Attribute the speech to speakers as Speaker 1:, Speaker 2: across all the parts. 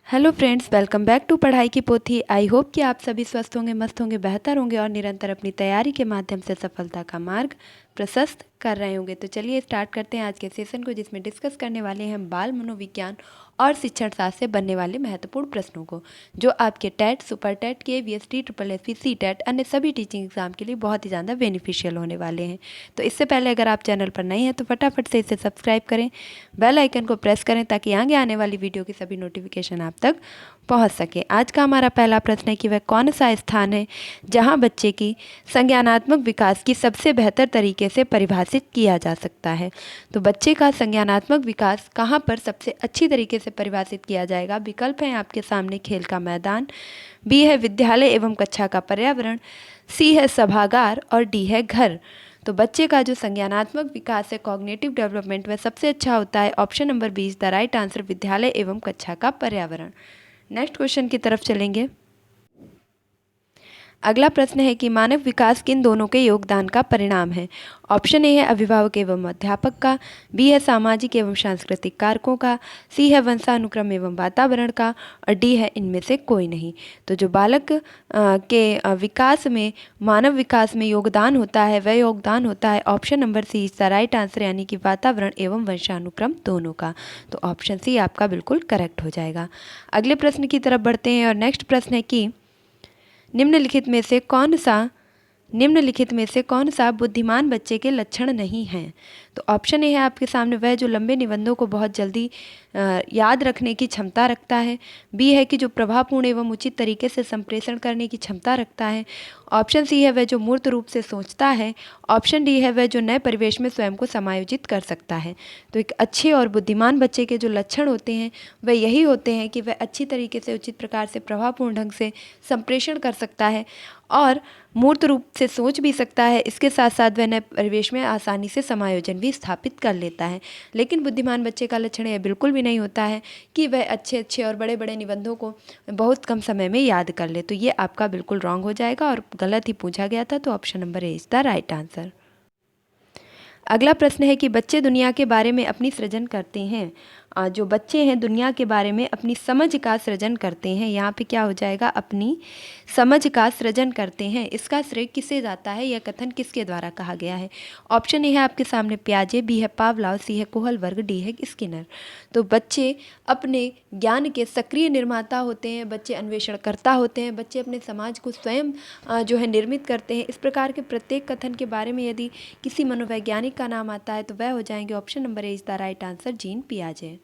Speaker 1: Hello friends, welcome back to पढ़ाई की पोथी। आई होप कि आप सभी स्वस्थ होंगे, मस्त होंगे, बेहतर होंगे और निरंतर अपनी तैयारी के माध्यम से सफलता का मार्ग प्रशस्त कर रहे होंगे। तो चलिए स्टार्ट करते हैं आज के सेशन को, जिसमें डिस्कस करने वाले हैं हम बाल मनोविज्ञान और शिक्षण शास्त्र से बनने वाले महत्वपूर्ण प्रश्नों को, जो आपके TET, super TET, KVS, TSSC, C TET, अन्य सभी टीचिंग एग्जाम के लिए बहुत ही ज़्यादा बेनिफिशियल होने वाले हैं। तो इससे पहले अगर आप चैनल पर नए हैं तो फटाफट से इसे सब्सक्राइब करें, बेल आइकन को प्रेस करें ताकि आगे आने वाली वीडियो की सभी नोटिफिकेशन आप तक पहुंच सके। आज का हमारा पहला प्रश्न है कि वह कौन सा स्थान है जहां बच्चे की संज्ञानात्मक विकास की सबसे बेहतर तरीके से परिभाषित किया जा सकता है। तो बच्चे का संज्ञानात्मक विकास कहां पर सबसे अच्छी तरीके से परिभाषित किया जाएगा। विकल्प हैं आपके सामने: खेल का मैदान, बी है विद्यालय एवं कक्षा का पर्यावरण, सी है सभागार और डी है घर। तो बच्चे का जो संज्ञानात्मक विकास है, कॉग्निटिव डेवलपमेंट, वह सबसे अच्छा होता है option number 20 the right answer, विद्यालय एवं कक्षा का पर्यावरण। नेक्स्ट क्वेश्चन की तरफ चलेंगे। अगला प्रश्न है कि मानव विकास किन दोनों के योगदान का परिणाम है। ऑप्शन ए है अभिभावक एवं अध्यापक का, बी है सामाजिक एवं सांस्कृतिक कारकों का, सी है वंशानुक्रम एवं वातावरण का और डी है इनमें से कोई नहीं। तो जो बालक के विकास में, मानव विकास में योगदान होता है, वह योगदान होता है option number C is the right answer, यानी कि वातावरण एवं वंशानुक्रम दोनों का। तो ऑप्शन सी आपका बिल्कुल करेक्ट हो जाएगा। अगले प्रश्न की तरफ बढ़ते हैं और नेक्स्ट प्रश्न है कि निम्नलिखित में से कौन सा बुद्धिमान बच्चे के लक्षण नहीं हैं। तो ऑप्शन ए है आपके सामने वह जो लंबे निबंधों को बहुत जल्दी याद रखने की क्षमता रखता है, बी है कि जो प्रभावपूर्ण एवं उचित तरीके से संप्रेषण करने की क्षमता रखता है, ऑप्शन सी है वह जो मूर्त रूप से सोचता है, ऑप्शन डी है वह जो नए परिवेश में स्वयं को समायोजित कर सकता है। तो एक अच्छे और बुद्धिमान बच्चे के जो लक्षण होते हैं वह यही होते हैं कि वह अच्छी तरीके से, उचित प्रकार से, प्रभावपूर्ण ढंग से संप्रेषण कर सकता है और मूर्त रूप से सोच भी सकता है। इसके साथ साथ वह नए परिवेश में आसानी से समायोजन भी स्थापित कर लेता है। लेकिन बुद्धिमान बच्चे का लक्षण यह बिल्कुल भी नहीं होता है कि वह अच्छे अच्छे और बड़े बड़े निबंधों को बहुत कम समय में याद कर ले। तो ये आपका बिल्कुल रॉन्ग हो जाएगा और गलत ही पूछा गया था। तो option number A is the right answer. अगला प्रश्न है कि बच्चे दुनिया के बारे में अपनी सृजन करते हैं। जो बच्चे हैं दुनिया के बारे में अपनी समझ का सृजन करते हैं। यहाँ पे क्या हो जाएगा, अपनी समझ का सृजन करते हैं। इसका श्रेय किसे जाता है, यह कथन किसके द्वारा कहा गया है। ऑप्शन ए है आपके सामने पियाजे, बी है पावलोव, सी है कोहलबर्ग, डी है स्किनर। तो बच्चे अपने ज्ञान के सक्रिय निर्माता होते हैं, बच्चे अन्वेषणकर्ता होते हैं, बच्चे अपने समाज को स्वयं जो है निर्मित करते हैं। इस प्रकार के प्रत्येक कथन के बारे में यदि किसी मनोवैज्ञानिक का नाम आता है तो वह हो जाएंगे option number A is the right answer, Jean पियाजे।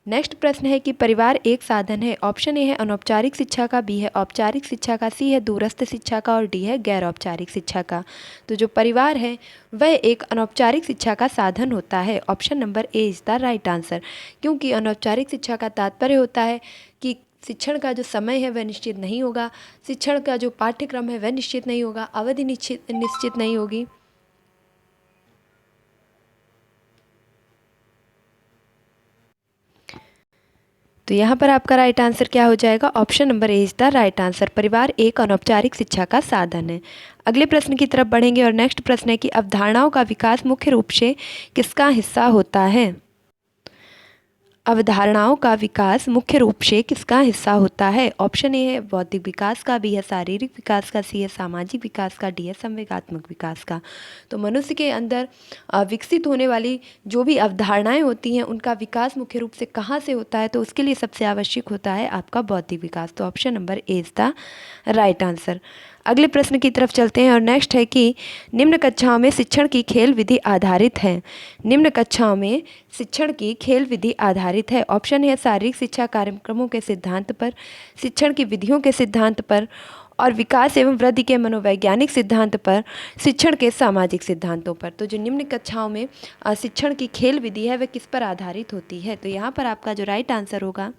Speaker 1: नेक्स्ट प्रश्न है कि परिवार एक साधन है। ऑप्शन ए है अनौपचारिक शिक्षा का, बी है औपचारिक शिक्षा का, सी है दूरस्थ शिक्षा का और डी है गैर औपचारिक शिक्षा का। तो जो परिवार है वह एक अनौपचारिक शिक्षा का साधन होता है। Option number A is the right answer, क्योंकि अनौपचारिक शिक्षा का तात्पर्य होता है कि शिक्षण का जो समय है वह निश्चित नहीं होगा, शिक्षण का जो पाठ्यक्रम है वह निश्चित नहीं होगा, अवधि निश्चित नहीं होगी। तो यहाँ पर आपका राइट आंसर क्या हो जाएगा, option number A is the right answer. परिवार एक अनौपचारिक शिक्षा का साधन है। अगले प्रश्न की तरफ बढ़ेंगे और नेक्स्ट प्रश्न है कि अवधारणाओं का विकास मुख्य रूप से किसका हिस्सा होता है। अवधारणाओं का विकास मुख्य रूप से किसका हिस्सा होता है। ऑप्शन ए है बौद्धिक विकास का, बी है शारीरिक विकास का, सी है सामाजिक विकास का, डी है संवेगात्मक विकास का। तो मनुष्य के अंदर विकसित होने वाली जो भी अवधारणाएं होती हैं उनका विकास मुख्य रूप से कहाँ से होता है, तो उसके लिए सबसे आवश्यक होता है आपका बौद्धिक विकास। तो option number A is the right answer. अगले प्रश्न की तरफ चलते हैं और नेक्स्ट है कि निम्न कक्षाओं में शिक्षण की खेल विधि आधारित है। निम्न कक्षाओं में शिक्षण की खेल विधि आधारित है। ऑप्शन है शारीरिक शिक्षा कार्यक्रमों के सिद्धांत पर, शिक्षण की विधियों के सिद्धांत पर और विकास एवं वृद्धि के मनोवैज्ञानिक सिद्धांत पर, शिक्षण के सामाजिक सिद्धांतों पर। तो जो निम्न कक्षाओं में शिक्षण की खेल विधि है वह किस पर आधारित होती है। तो यहाँ पर आपका जो राइट आंसर होगा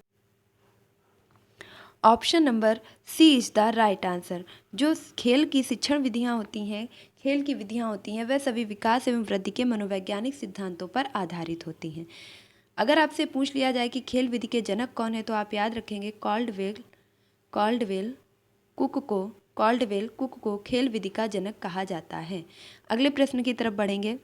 Speaker 1: option number C is the right answer. जो खेल की शिक्षण विधियाँ होती हैं, खेल की विधियाँ होती हैं, वह सभी विकास एवं वृद्धि के मनोवैज्ञानिक सिद्धांतों पर आधारित होती हैं। अगर आपसे पूछ लिया जाए कि खेल विधि के जनक कौन है तो आप याद रखेंगे कॉल्डवेल कुक को खेल विधि का जनक कहा जाता है। अगले प्रश्न की तरफ बढ़ेंगे।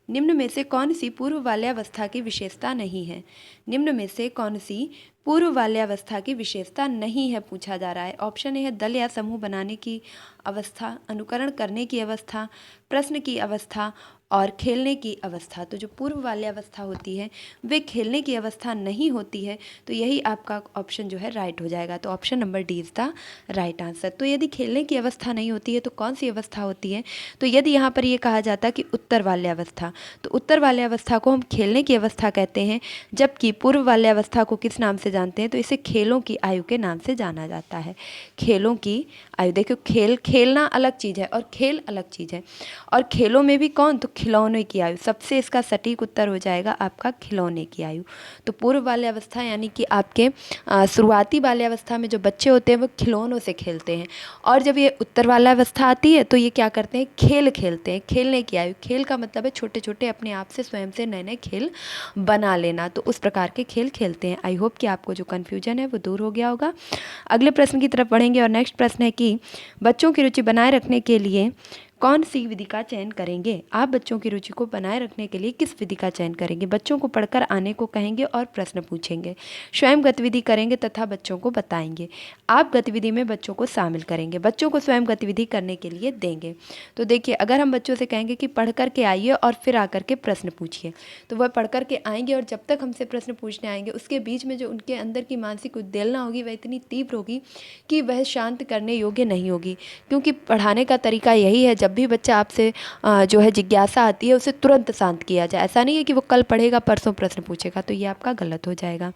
Speaker 1: निम्न में से कौन सी पूर्व बाल्यावस्था की विशेषता नहीं है? निम्न में से कौन सी पूर्व बाल्यावस्था की विशेषता नहीं है पूछा जा रहा है। ऑप्शन ए है दल या समूह बनाने की अवस्था, अनुकरण करने की अवस्था, प्रश्न की अवस्था और खेलने की अवस्था। तो जो पूर्व बाल्यावस्था होती है वे खेलने की अवस्था नहीं होती है, तो यही आपका ऑप्शन जो है राइट हो जाएगा। तो option number D is the right answer. तो यदि खेलने की अवस्था नहीं होती है तो कौन सी अवस्था होती है? तो यदि यहाँ पर ये कहा जाता कि उत्तर बाल्यावस्था, तो उत्तर बाल्यावस्था को हम खेलने की अवस्था कहते हैं, जबकि पूर्व बाल्यावस्था को किस नाम से जानते हैं? तो इसे खेलों की आयु के नाम से जाना जाता है। खेलों की आयु, देखो खेलना अलग चीज़ है और खेल अलग चीज़ है। और खेलों में भी कौन? तो खिलौने की आयु। सबसे इसका सटीक उत्तर हो जाएगा आपका खिलौने की आयु। तो पूर्व बाल्यावस्था यानी कि आपके शुरुआती बाल्यावस्था में जो बच्चे होते हैं वो खिलौनों से खेलते हैं, और जब ये उत्तर बाल्यावस्था आती है तो ये क्या करते हैं? खेल खेलते हैं। खेलने की आयु, खेल का मतलब है छोटे छोटे अपने आप से स्वयं से नए नए खेल बना लेना, तो उस प्रकार के खेल खेलते हैं। आई होप कि आपको जो कन्फ्यूजन है वो दूर हो गया होगा। अगले प्रश्न की तरफ बढ़ेंगे और नेक्स्ट प्रश्न है कि बच्चों की रुचि बनाए रखने के लिए कौन सी विधि का चयन करेंगे? आप बच्चों की रुचि को बनाए रखने के लिए किस विधि का चयन करेंगे? बच्चों को पढ़कर आने को कहेंगे और प्रश्न पूछेंगे, स्वयं गतिविधि करेंगे तथा बच्चों को बताएंगे, आप गतिविधि में बच्चों को शामिल करेंगे, बच्चों को स्वयं गतिविधि करने के लिए देंगे। तो देखिए, अगर हम बच्चों से कहेंगे कि पढ़ कर के आइए और फिर आकर के प्रश्न पूछिए, तो वह पढ़ कर के आएंगे और जब तक हमसे प्रश्न पूछने आएंगे उसके बीच में जो उनके अंदर की मानसिक उद्वेलना होगी वह इतनी तीव्र होगी कि वह शांत करने योग्य नहीं होगी। क्योंकि पढ़ाने का तरीका यही है, जब भी बच्चा आपसे जो है जिज्ञासा आती है उसे तुरंत शांत किया जाए। ऐसा नहीं है कि वो कल पढ़ेगा परसों प्रश्न पूछेगा, तो ये आपका गलत हो जाएगा।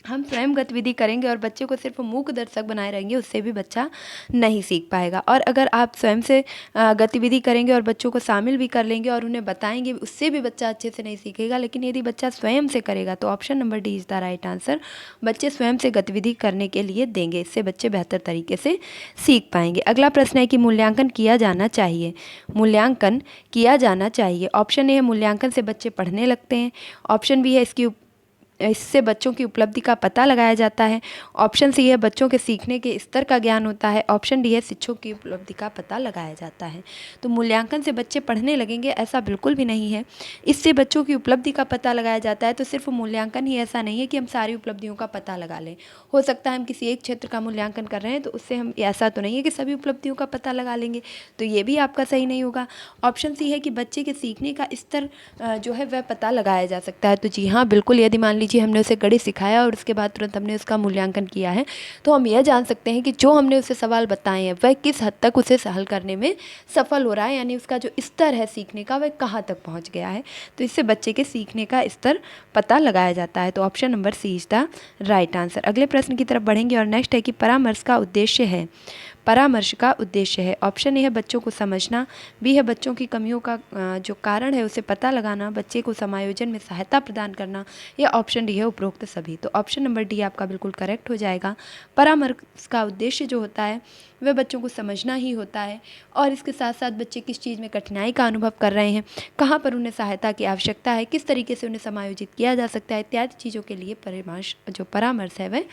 Speaker 1: हम स्वयं गतिविधि करेंगे और बच्चे को सिर्फ मूक दर्शक बनाए रहेंगे, उससे भी बच्चा नहीं सीख पाएगा। और अगर आप स्वयं से गतिविधि करेंगे और बच्चों को शामिल भी कर लेंगे और उन्हें बताएंगे, उससे भी बच्चा अच्छे से नहीं सीखेगा। लेकिन यदि बच्चा स्वयं से करेगा तो option number D is the right answer. बच्चे स्वयं से गतिविधि करने के लिए देंगे, इससे बच्चे बेहतर तरीके से सीख पाएंगे। अगला प्रश्न है कि मूल्यांकन किया जाना चाहिए। मूल्यांकन किया जाना चाहिए। ऑप्शन ए है मूल्यांकन से बच्चे पढ़ने लगते हैं। ऑप्शन बी है इससे बच्चों की उपलब्धि का पता लगाया जाता है। ऑप्शन सी है बच्चों के सीखने के स्तर का ज्ञान होता है। ऑप्शन डी है शिक्षकों की उपलब्धि का पता लगाया जाता है। तो मूल्यांकन से बच्चे पढ़ने लगेंगे ऐसा बिल्कुल भी नहीं है। इससे बच्चों की उपलब्धि का पता लगाया जाता है। तो सिर्फ मूल्यांकन ही ऐसा नहीं है कि हम सारी उपलब्धियों का पता लगा लें। हो सकता है हम किसी एक क्षेत्र का मूल्यांकन कर रहे हैं तो उससे हम ऐसा तो नहीं है कि सभी उपलब्धियों का पता लगा लेंगे, तो ये भी आपका सही नहीं होगा। ऑप्शन सी है कि बच्चे के सीखने का स्तर जो है वह पता लगाया जा सकता है। तो जी हाँ, बिल्कुल, यदि मान लीजिए हमने उसे गणित सिखाया और उसके बाद तुरंत हमने उसका मूल्यांकन किया है, तो हम यह जान सकते हैं कि जो हमने उसे सवाल बताए हैं वह किस हद तक उसे हल करने में सफल हो रहा है, यानी उसका जो स्तर है सीखने का वह कहाँ तक पहुँच गया है। तो इससे बच्चे के सीखने का स्तर पता लगाया जाता है। तो option number C is the right answer. अगले प्रश्न की तरफ बढ़ेंगे और नेक्स्ट है कि परामर्श का उद्देश्य है। परामर्श का उद्देश्य है। ऑप्शन ए है बच्चों को समझना, बी है बच्चों की कमियों का जो कारण है उसे पता लगाना, बच्चे को समायोजन में सहायता प्रदान करना, या ऑप्शन डी है उपरोक्त सभी। तो ऑप्शन नंबर डी आपका बिल्कुल करेक्ट हो जाएगा। परामर्श का उद्देश्य जो होता है वह बच्चों को समझना ही होता है, और इसके साथ साथ बच्चे किस चीज़ में कठिनाई का अनुभव कर रहे हैं, कहाँ पर उन्हें सहायता की आवश्यकता है, किस तरीके से उन्हें समायोजित किया जा सकता है, इत्यादि चीज़ों के लिए परामर्श है वह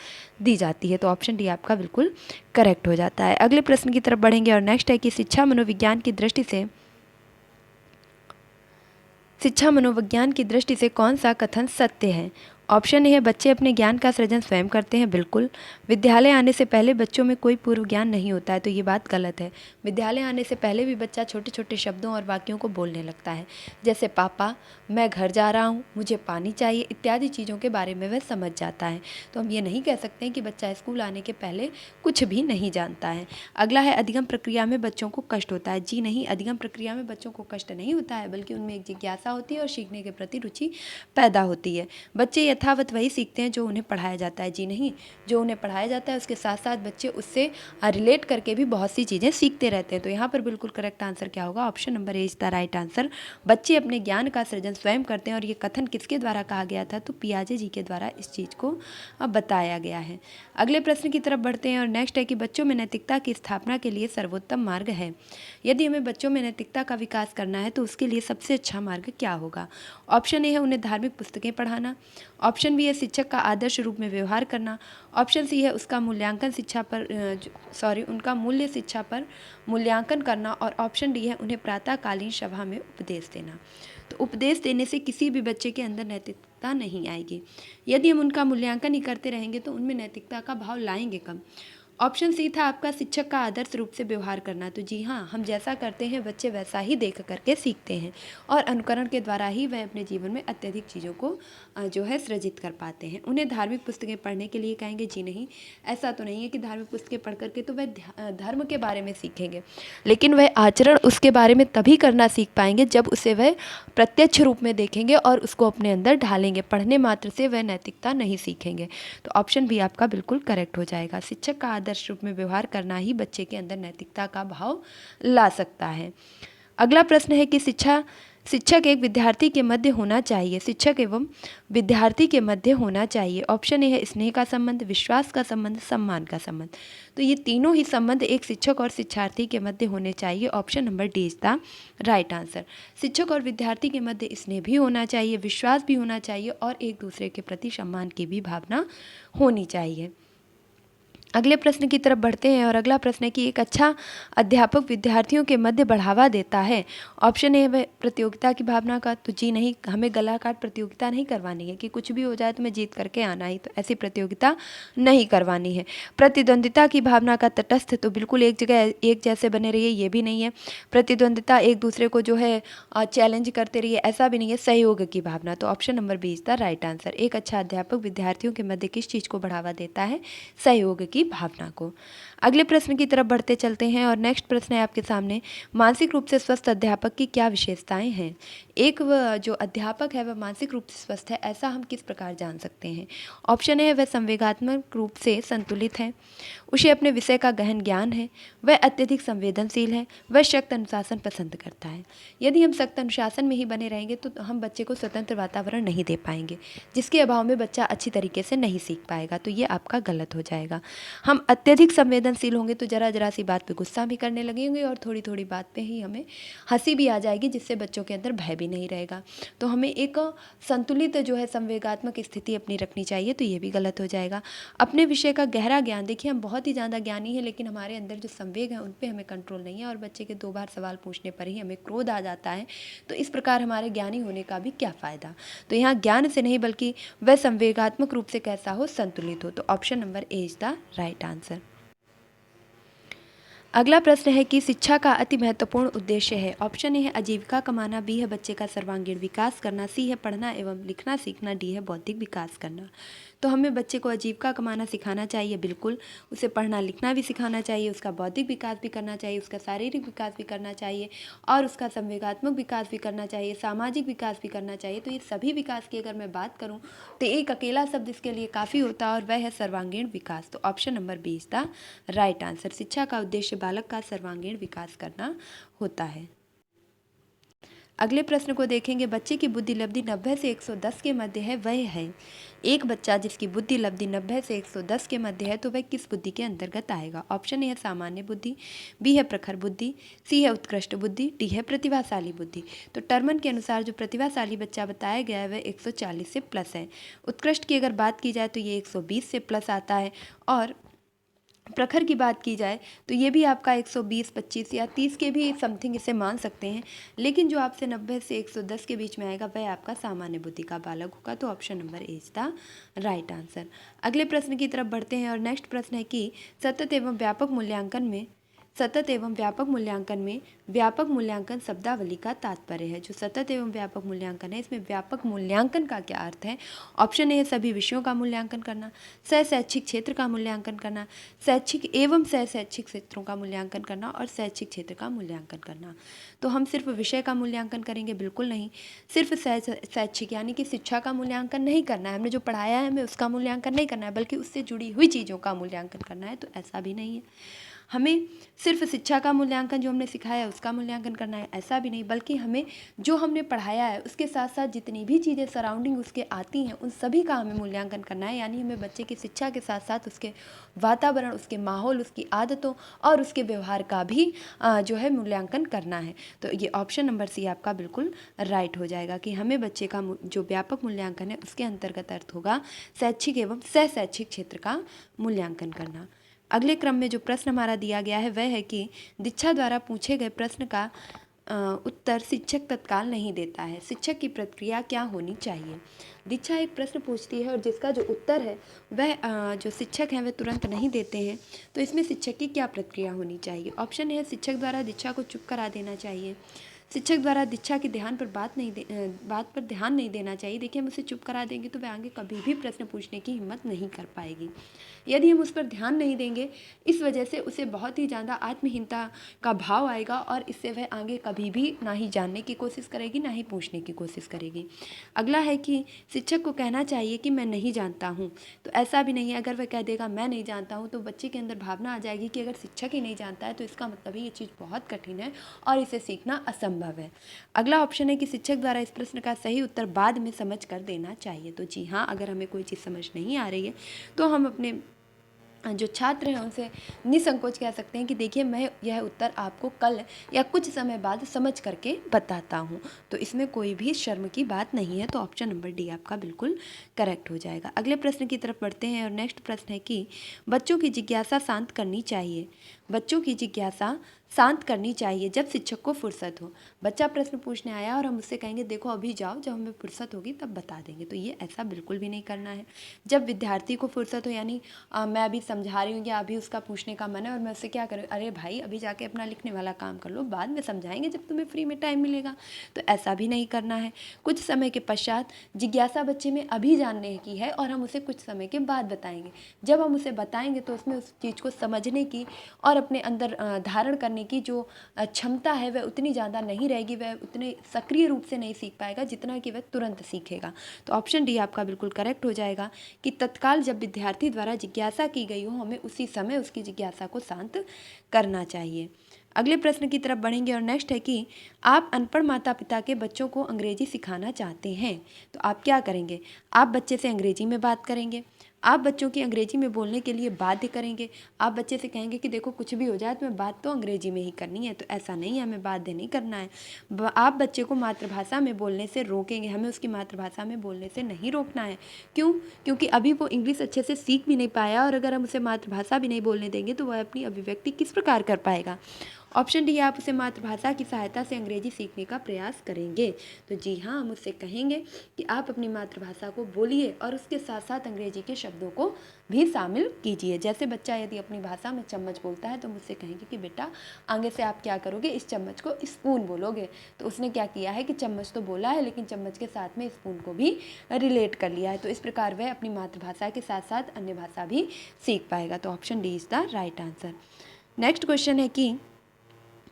Speaker 1: दी जाती है। तो ऑप्शन डी आपका बिल्कुल करेक्ट हो जाता है। अगले प्रश्न की तरफ बढ़ेंगे और नेक्स्ट है कि शिक्षा मनोविज्ञान की दृष्टि से कौन सा कथन सत्य है। ऑप्शन ए है बच्चे अपने ज्ञान का सृजन स्वयं करते हैं। बिल्कुल। विद्यालय आने से पहले बच्चों में कोई पूर्व ज्ञान नहीं होता है। तो ये बात गलत है। विद्यालय आने से पहले भी बच्चा छोटे छोटे शब्दों और वाक्यों को बोलने लगता है, जैसे पापा, मैं घर जा रहा हूँ, मुझे पानी चाहिए, इत्यादि चीज़ों के बारे में वह समझ जाता है। तो हम ये नहीं कह सकते हैं कि बच्चा स्कूल आने के पहले कुछ भी नहीं जानता है। अगला है अधिगम प्रक्रिया में बच्चों को कष्ट होता है। जी नहीं, अधिगम प्रक्रिया में बच्चों को कष्ट नहीं होता है, बल्कि उनमें एक जिज्ञासा होती है और सीखने के प्रति रुचि पैदा होती है। बच्चे यथावत वही सीखते हैं जो उन्हें पढ़ाया जाता है। जी नहीं, जो उन्हें पढ़ाया जाता है उसके साथ साथ बच्चे उससे रिलेट करके भी बहुत सी चीज़ें सीखते रहते हैं। तो यहाँ पर बिल्कुल करेक्ट आंसर क्या होगा? Option number A is the right answer. बच्चे अपने ज्ञान का सृजन स्वयं करते हैं। और ये कथन किसके द्वारा कहा गया था? तो पियाजे जी के द्वारा इस चीज़ को अब बताया गया है। अगले प्रश्न की तरफ बढ़ते हैं और नेक्स्ट है कि बच्चों में नैतिकता की स्थापना के लिए सर्वोत्तम मार्ग है। यदि हमें बच्चों में नैतिकता का विकास करना है तो उसके लिए सबसे अच्छा मार्ग क्या होगा? ऑप्शन ए है उन्हें धार्मिक पुस्तकें पढ़ाना। ऑप्शन बी है शिक्षक का आदर्श रूप में व्यवहार करना। ऑप्शन सी है उनका मूल्य शिक्षा पर मूल्यांकन करना। और ऑप्शन डी है उन्हें प्रातःकालीन सभा में उपदेश देना। तो तो उपदेश देने से किसी भी बच्चे के अंदर नैतिकता नहीं आएगी। यदि हम उनका मूल्यांकन ही करते रहेंगे तो उनमें नैतिकता का भाव लाएंगे कब। ऑप्शन सी था आपका शिक्षक का आदर्श रूप से व्यवहार करना। तो जी हाँ, हम जैसा करते हैं बच्चे वैसा ही देख करके सीखते हैं और अनुकरण के द्वारा ही वह अपने जीवन में अत्यधिक चीज़ों को जो है सृजित कर पाते हैं। उन्हें धार्मिक पुस्तकें पढ़ने के लिए कहेंगे, जी नहीं, ऐसा तो नहीं है कि धार्मिक पुस्तकें पढ़ करके तो वह धर्म के बारे में सीखेंगे, लेकिन वह आचरण उसके बारे में तभी करना सीख पाएंगे जब उसे वह प्रत्यक्ष रूप में देखेंगे और उसको अपने अंदर ढालेंगे। पढ़ने मात्र से वह नैतिकता नहीं सीखेंगे। तो ऑप्शन बी आपका बिल्कुल करेक्ट हो जाएगा। शिक्षक का आदर्श रूप में व्यवहार करना ही बच्चे के अंदर नैतिकता का भाव ला सकता है। अगला प्रश्न है कि शिक्षक एक विद्यार्थी के मध्य होना चाहिए। शिक्षक एवं विद्यार्थी के मध्य होना चाहिए। ऑप्शन ए है स्नेह का संबंध, विश्वास का संबंध, सम्मान का संबंध। तो ये तीनों ही संबंध एक शिक्षक और शिक्षार्थी के मध्य होने चाहिए। Option number D is the right answer. शिक्षक और विद्यार्थी के मध्य स्नेह भी होना चाहिए, विश्वास भी होना चाहिए और एक दूसरे के प्रति सम्मान की भी भावना होनी चाहिए। अगले प्रश्न की तरफ बढ़ते हैं और अगला प्रश्न है कि एक अच्छा अध्यापक विद्यार्थियों के मध्य बढ़ावा देता है। ऑप्शन ए है प्रतियोगिता की भावना का। तो जी नहीं, हमें गला काट प्रतियोगिता नहीं करवानी है कि कुछ भी हो जाए तो मैं जीत करके आना ही, तो ऐसी प्रतियोगिता नहीं करवानी है। प्रतिद्वंदिता की भावना का, तटस्थ, तो बिल्कुल एक जगह एक जैसे बने रहिए, ये भी नहीं है। प्रतिद्वंदिता एक दूसरे को जो है चैलेंज करते रहिए, ऐसा भी नहीं है। सहयोग की भावना, तो option number B is the right answer. एक अच्छा अध्यापक विद्यार्थियों के मध्य किस चीज़ को बढ़ावा देता है? सहयोग की भावना को। अगले प्रश्न की तरफ बढ़ते चलते हैं और नेक्स्ट प्रश्न है आपके सामने, मानसिक रूप से स्वस्थ अध्यापक की क्या विशेषताएं हैं? एक जो अध्यापक है वह मानसिक रूप से स्वस्थ है, ऐसा हम किस प्रकार जान सकते हैं? ऑप्शन है वह संवेगात्मक रूप से संतुलित है, उसे अपने विषय का गहन ज्ञान है, वह अत्यधिक संवेदनशील है, वह सख्त अनुशासन पसंद करता है। यदि हम सख्त अनुशासन में ही बने रहेंगे तो हम बच्चे को स्वतंत्र वातावरण नहीं दे पाएंगे, जिसके अभाव में बच्चा अच्छी तरीके से नहीं सीख पाएगा। तो ये आपका गलत हो जाएगा। हम अत्यधिक संवेदनशील होंगे तो जरा जरा सी बात पे गुस्सा भी करने लगेंगे और थोड़ी थोड़ी बात पे ही हमें हंसी भी आ जाएगी, जिससे बच्चों के अंदर भय भी नहीं रहेगा। तो हमें एक संतुलित जो है संवेगात्मक स्थिति अपनी रखनी चाहिए, तो ये भी गलत हो जाएगा। अपने विषय का गहरा ज्ञान, देखिए हम बहुत ही ज़्यादा ज्ञानी है लेकिन हमारे अंदर जो संवेग है उन पे हमें कंट्रोल नहीं है और बच्चे के 2 बार सवाल पूछने पर ही हमें क्रोध आ जाता है। तो इस प्रकार हमारे ज्ञानी होने का भी क्या फ़ायदा? तो यहाँ ज्ञान से नहीं बल्कि वह संवेगात्मक रूप से कैसा हो, संतुलित हो। तो option number A is the right answer. अगला प्रश्न है कि शिक्षा का अति महत्वपूर्ण उद्देश्य है। ऑप्शन ए है आजीविका कमाना, बी है बच्चे का सर्वांगीण विकास करना, सी है पढ़ना एवं लिखना सीखना, डी है बौद्धिक विकास करना। तो हमें बच्चे को आजीविका कमाना सिखाना चाहिए, बिल्कुल। उसे पढ़ना लिखना भी सिखाना चाहिए, उसका बौद्धिक विकास भी करना चाहिए, उसका शारीरिक विकास भी करना चाहिए और उसका संवेगात्मक विकास भी करना चाहिए, सामाजिक विकास भी करना चाहिए। तो ये सभी विकास की अगर मैं बात करूँ तो एक अकेला शब्द इसके लिए काफ़ी होता है और वह है सर्वांगीण विकास। तो option number B is the right answer. शिक्षा का उद्देश्य बालक का सर्वांगीण विकास करना होता है। अगले प्रश्न को देखेंगे, बच्चे की बुद्धि लब्धि 90 से 110 के मध्य है, वह है। एक बच्चा जिसकी बुद्धि लब्धि 90 से 110 के मध्य है तो वह किस बुद्धि के अंतर्गत आएगा? ऑप्शन ए है सामान्य बुद्धि, बी है प्रखर बुद्धि, सी है उत्कृष्ट बुद्धि, डी है प्रतिभाशाली बुद्धि। तो टर्मन के अनुसार जो प्रतिभाशाली बच्चा बताया गया है वह 140 से प्लस है। उत्कृष्ट की अगर बात की जाए तो ये 120 से प्लस आता है और प्रखर की बात की जाए तो ये भी आपका 120, 25 या 30 के भी समथिंग इसे मान सकते हैं। लेकिन जो आपसे 90 से 110 के बीच में आएगा वह आपका सामान्य बुद्धि का बालक होगा। तो option number A is the right answer. अगले प्रश्न की तरफ बढ़ते हैं और नेक्स्ट प्रश्न है कि सतत एवं व्यापक मूल्यांकन में व्यापक मूल्यांकन शब्दावली का तात्पर्य है। जो सतत एवं व्यापक मूल्यांकन है इसमें व्यापक मूल्यांकन का क्या अर्थ है? ऑप्शन ए है सभी विषयों का मूल्यांकन करना, शैक्षिक क्षेत्र का मूल्यांकन करना, शैक्षिक एवं शैक्षिक क्षेत्रों का मूल्यांकन करना और शैक्षिक क्षेत्र का मूल्यांकन करना। तो हम सिर्फ विषय का मूल्यांकन करेंगे? बिल्कुल नहीं। सिर्फ शैक्षिक यानी कि शिक्षा का मूल्यांकन नहीं करना है, हमने जो पढ़ाया है हमें उसका मूल्यांकन नहीं करना है, बल्कि उससे जुड़ी हुई चीज़ों का मूल्यांकन करना है। तो ऐसा भी नहीं है। हमें सिर्फ शिक्षा का मूल्यांकन जो हमने सिखाया है उसका मूल्यांकन करना है, ऐसा भी नहीं, बल्कि हमें जो हमने पढ़ाया है उसके साथ साथ जितनी भी चीज़ें सराउंडिंग उसके आती हैं उन सभी का हमें मूल्यांकन करना है। यानी हमें बच्चे की शिक्षा के साथ साथ उसके वातावरण, उसके माहौल, उसकी आदतों और उसके व्यवहार का भी जो है मूल्यांकन करना है। तो ये ऑप्शन नंबर सी आपका बिल्कुल राइट हो जाएगा कि हमें बच्चे का जो व्यापक मूल्यांकन है उसके अंतर्गत अर्थ होगा शैक्षिक एवं शैक्षिक क्षेत्र का मूल्यांकन करना। अगले क्रम में जो प्रश्न हमारा दिया गया है वह है कि दीक्षा द्वारा पूछे गए प्रश्न का उत्तर शिक्षक तत्काल नहीं देता है। शिक्षक की प्रतिक्रिया क्या होनी चाहिए? दीक्षा एक प्रश्न पूछती है और जिसका जो उत्तर है वह जो शिक्षक हैं वह तुरंत नहीं देते हैं, तो इसमें शिक्षक की क्या प्रतिक्रिया होनी चाहिए? ऑप्शन है शिक्षक द्वारा दीक्षा को चुप करा देना चाहिए, शिक्षक द्वारा दीक्षा के ध्यान पर बात पर ध्यान नहीं देना चाहिए। देखिए, हम उसे चुप करा देंगे तो वह आगे कभी भी प्रश्न पूछने की हिम्मत नहीं कर पाएगी। यदि हम उस पर ध्यान नहीं देंगे, इस वजह से उसे बहुत ही ज़्यादा आत्महीनता का भाव आएगा और इससे वह आगे कभी भी ना ही जानने की कोशिश करेगी, ना ही पूछने की कोशिश करेगी। अगला है कि शिक्षक को कहना चाहिए कि मैं नहीं जानता हूँ, तो ऐसा भी नहीं है। अगर वह कह देगा मैं नहीं जानता हूँ, तो बच्चे के अंदर भावना आ जाएगी कि अगर शिक्षक ही नहीं जानता है तो इसका मतलब है ये चीज़ बहुत कठिन है और इसे सीखना असंभव है। अगला ऑप्शन है कि शिक्षक द्वारा इस प्रश्न का सही उत्तर बाद में समझ कर देना चाहिए। तो जी हाँ, अगर हमें कोई चीज़ समझ नहीं आ रही है तो हम अपने जो छात्र हैं उनसे निसंकोच कह सकते हैं कि देखिए, मैं यह उत्तर आपको कल या कुछ समय बाद समझ करके बताता हूँ। तो इसमें कोई भी शर्म की बात नहीं है, तो ऑप्शन नंबर डी आपका बिल्कुल करेक्ट हो जाएगा। अगले प्रश्न की तरफ बढ़ते हैं और नेक्स्ट प्रश्न है कि बच्चों की जिज्ञासा शांत करनी चाहिए। बच्चों की जिज्ञासा शांत करनी चाहिए जब शिक्षक को फुर्सत हो। बच्चा प्रश्न पूछने आया और हम उससे कहेंगे देखो अभी जाओ, जब हमें फुर्सत होगी तब बता देंगे, तो ये ऐसा बिल्कुल भी नहीं करना है। जब विद्यार्थी को फुर्सत हो, यानी मैं अभी समझा रही हूँ या अभी उसका पूछने का मन है और मैं उससे क्या करूँ, अरे भाई अभी जाके अपना लिखने वाला काम कर लो, बाद में समझाएंगे जब तुम्हें फ्री में टाइम मिलेगा, तो ऐसा भी नहीं करना है। कुछ समय के पश्चात जिज्ञासा बच्चे में अभी जानने की है और हम उसे कुछ समय के बाद बताएंगे। जब हम उसे बताएंगे तो उसमें उस चीज़ को समझने की और अपने अंदर धारण करने की जो क्षमता है वह उतनी ज़्यादा नहीं रहेगी, वह उतने सक्रिय रूप से नहीं सीख पाएगा जितना कि वह तुरंत सीखेगा। तो ऑप्शन डी आपका बिल्कुल करेक्ट हो जाएगा कि तत्काल जब विद्यार्थी द्वारा जिज्ञासा की गई हो, हमें उसी समय उसकी जिज्ञासा को शांत करना चाहिए। अगले प्रश्न की तरफ बढ़ेंगे और नेक्स्ट है कि आप अनपढ़ माता पिता के बच्चों को अंग्रेजी सिखाना चाहते हैं, तो आप क्या करेंगे? आप बच्चे से अंग्रेजी में बात करेंगे, आप बच्चों की अंग्रेजी में बोलने के लिए बाध्य करेंगे। आप बच्चे से कहेंगे कि देखो कुछ भी हो जाए तुम्हें बात तो अंग्रेजी में ही करनी है, तो ऐसा नहीं है, हमें बाध्य नहीं करना है। आप बच्चे को मातृभाषा में बोलने से रोकेंगे, हमें उसकी मातृभाषा में बोलने से नहीं रोकना है। क्यों? क्योंकि अभी वो इंग्लिश अच्छे से सीख भी नहीं पाया और अगर हम उसे मातृभाषा भी नहीं बोलने देंगे तो वह अपनी अभिव्यक्ति किस प्रकार कर पाएगा? ऑप्शन डी, आप उसे मातृभाषा की सहायता से अंग्रेजी सीखने का प्रयास करेंगे। तो जी हाँ, हम उससे कहेंगे कि आप अपनी मातृभाषा को बोलिए और उसके साथ साथ अंग्रेजी के शब्दों को भी शामिल कीजिए। जैसे बच्चा यदि अपनी भाषा में चम्मच बोलता है तो मुझसे कहेंगे कि बेटा आगे से आप क्या करोगे, इस चम्मच को स्पून बोलोगे। तो उसने क्या किया है कि चम्मच तो बोला है लेकिन चम्मच के साथ में स्पून को भी रिलेट कर लिया है। तो इस प्रकार वह अपनी मातृभाषा के साथ साथ अन्य भाषा भी सीख पाएगा। तो option D is the right answer. Next question है कि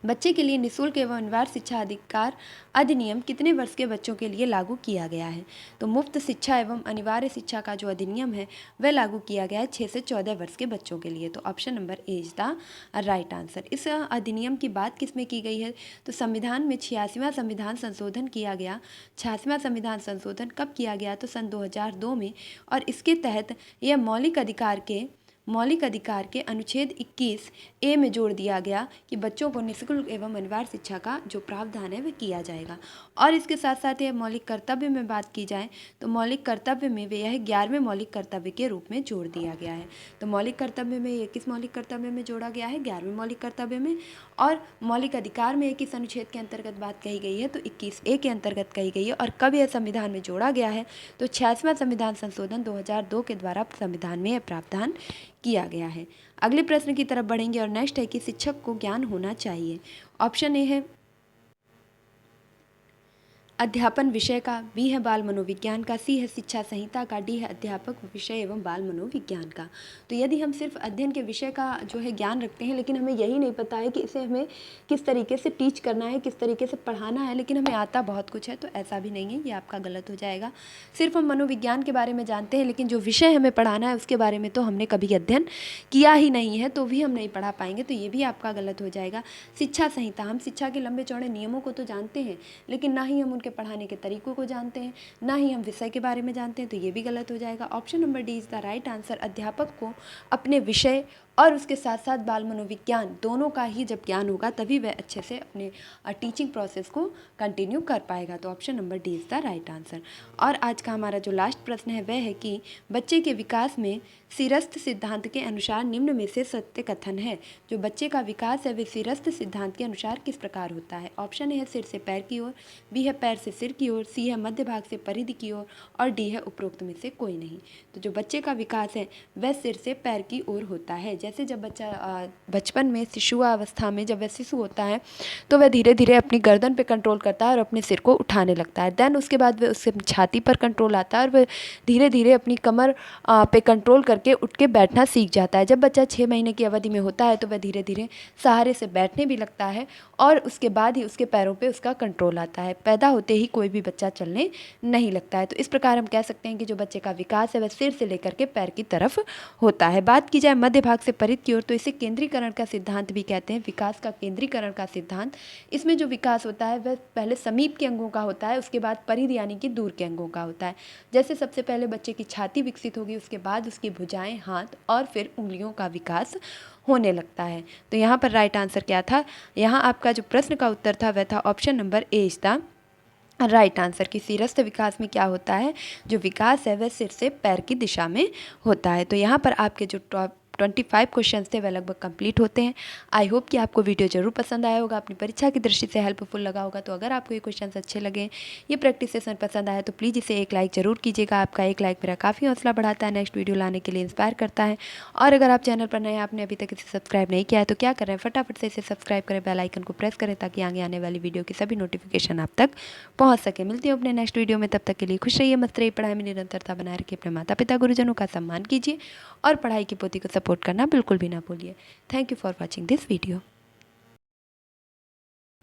Speaker 1: बच्चे के लिए निःशुल्क एवं अनिवार्य शिक्षा अधिकार अधिनियम कितने वर्ष के बच्चों के लिए लागू किया गया है? तो मुफ्त शिक्षा एवं अनिवार्य शिक्षा का जो अधिनियम है वह लागू किया गया है 6 से 14 वर्ष के बच्चों के लिए। तो option number A is the right answer. इस अधिनियम की बात किस में की गई है? तो संविधान में 86वां संविधान संशोधन किया गया। 86वां संविधान संशोधन कब किया गया? तो सन 2002 में, और इसके तहत यह मौलिक अधिकार के अनुच्छेद 21 ए में जोड़ दिया गया कि बच्चों को निःशुल्क एवं अनिवार्य शिक्षा का जो प्रावधान है वह किया जाएगा। और इसके साथ साथ यह मौलिक कर्तव्य में बात की जाए तो मौलिक कर्तव्य में वे यह 11वें मौलिक कर्तव्य के रूप में जोड़ दिया गया है। तो मौलिक कर्तव्य में ये किस मौलिक कर्तव्य में जोड़ा गया है? 11वें मौलिक कर्तव्य में। और मौलिक अधिकार में किस अनुच्छेद के अंतर्गत बात कही गई है? तो 21A के अंतर्गत कही गई है। और कब यह संविधान में जोड़ा गया है? तो 86वां संविधान संशोधन 2002 के द्वारा संविधान में यह प्रावधान किया गया है। अगले प्रश्न की तरफ बढ़ेंगे और नेक्स्ट है कि शिक्षक को ज्ञान होना चाहिए। ऑप्शन ए है अध्यापन विषय का, बी है बाल मनोविज्ञान का, सी है शिक्षा संहिता का, डी है अध्यापक विषय एवं बाल मनोविज्ञान का। तो यदि हम सिर्फ अध्ययन के विषय का जो है ज्ञान रखते हैं लेकिन हमें यही नहीं पता है कि इसे हमें किस तरीके से टीच करना है, किस तरीके से पढ़ाना है, लेकिन हमें आता बहुत कुछ है, तो ऐसा भी नहीं है, ये आपका गलत हो जाएगा। सिर्फ हम मनोविज्ञान के बारे में जानते हैं लेकिन जो विषय हमें पढ़ाना है उसके बारे में तो हमने कभी अध्ययन किया ही नहीं है, तो भी हम नहीं पढ़ा पाएंगे, तो ये भी आपका गलत हो जाएगा। शिक्षा संहिता, हम शिक्षा के लंबे चौड़े नियमों को तो जानते हैं लेकिन ना ही हम उनके पढ़ाने के तरीकों को जानते हैं, ना ही हम विषय के बारे में जानते हैं, तो ये भी गलत हो जाएगा। Option number D is the right answer. अध्यापक को अपने विषय और उसके साथ साथ बाल मनोविज्ञान दोनों का ही जब ज्ञान होगा तभी वह अच्छे से अपने टीचिंग प्रोसेस को कंटिन्यू कर पाएगा। तो option number D is the right answer. और आज का हमारा जो लास्ट प्रश्न है वह है कि बच्चे के विकास में सिरस्थ सिद्धांत के अनुसार निम्न में से सत्य कथन है। जो बच्चे का विकास है वह सिरस्थ सिद्धांत के अनुसार किस प्रकार होता है। ऑप्शन ए है सिर से पैर की ओर, बी है पैर से सिर की ओर, सी है मध्य भाग से परिधि की ओर और डी है उपरोक्त में से कोई नहीं। तो जो बच्चे का विकास है वह सिर से पैर की ओर होता है। जैसे जब बच्चा बचपन में शिशुअवस्था में जब वह शिशु होता है तो वह धीरे धीरे अपनी गर्दन पे कंट्रोल करता है और अपने सिर को उठाने लगता है। देन उसके बाद वह उससे छाती पर कंट्रोल आता है और वह धीरे धीरे अपनी कमर पे कंट्रोल करके उठ के बैठना सीख जाता है। जब बच्चा 6 महीने की अवधि में होता है तो वह धीरे धीरे सहारे से बैठने भी लगता है और उसके बाद ही उसके पैरों पे उसका कंट्रोल आता है। पैदा होते ही कोई भी बच्चा चलने नहीं लगता है। तो इस प्रकार हम कह सकते हैं कि जो बच्चे का विकास है वह सिर से लेकर के पैर की तरफ होता है। बात की जाए मध्य भाग से परिधि की ओर तो इसे केंद्रीकरण का सिद्धांत भी कहते हैं। विकास का केंद्रीकरण का सिद्धांत, इसमें जो विकास होता है वह पहले समीप के अंगों का होता है, उसके बाद परिधि यानी कि दूर के अंगों का होता है। जैसे सबसे पहले बच्चे की छाती विकसित होगी, उसके बाद उसकी भुजाएं, हाथ और फिर उंगलियों का विकास होने लगता है। तो यहाँ पर राइट आंसर क्या था, यहाँ आपका जो प्रश्न का उत्तर था वह था option number A is the right answer. कि सिरस्थ विकास में क्या होता है, जो विकास है वह सिर से पैर की दिशा में होता है। तो यहाँ पर आपके जो 25 क्वेश्चंस थे वह लगभग कंप्लीट होते हैं। आई होप कि आपको वीडियो जरूर पसंद आया होगा, अपनी परीक्षा की दृष्टि से हेल्पफुल लगा होगा। तो अगर आपको ये क्वेश्चंस अच्छे लगे, ये प्रैक्टिस सेशन पसंद आया तो प्लीज़ इसे एक लाइक ज़रूर कीजिएगा। आपका एक लाइक मेरा काफ़ी हौसला बढ़ाता है, नेक्स्ट वीडियो लाने के लिए इंस्पायर करता है। और अगर आप चैनल पर नए, आपने अभी तक इसे सब्सक्राइब नहीं किया है तो क्या कर रहे हैं, फटाफट से इसे सब्सक्राइब करें, बेल आइकन को प्रेस करें ताकि आगे आने वाली वीडियो की सभी नोटिफिकेशन आप तक पहुँच सके। मिलती हूँ अपने नेक्स्ट वीडियो में, तब तक के लिए खुश रहिए, मस्त रहिए, पढ़ाई में निरंतरता बनाए रखिए, अपने माता पिता गुरुजनों का सम्मान कीजिए और पढ़ाई की पोथी को सपोर्ट करना बिल्कुल भी ना भूलिए। Thank you for watching this video.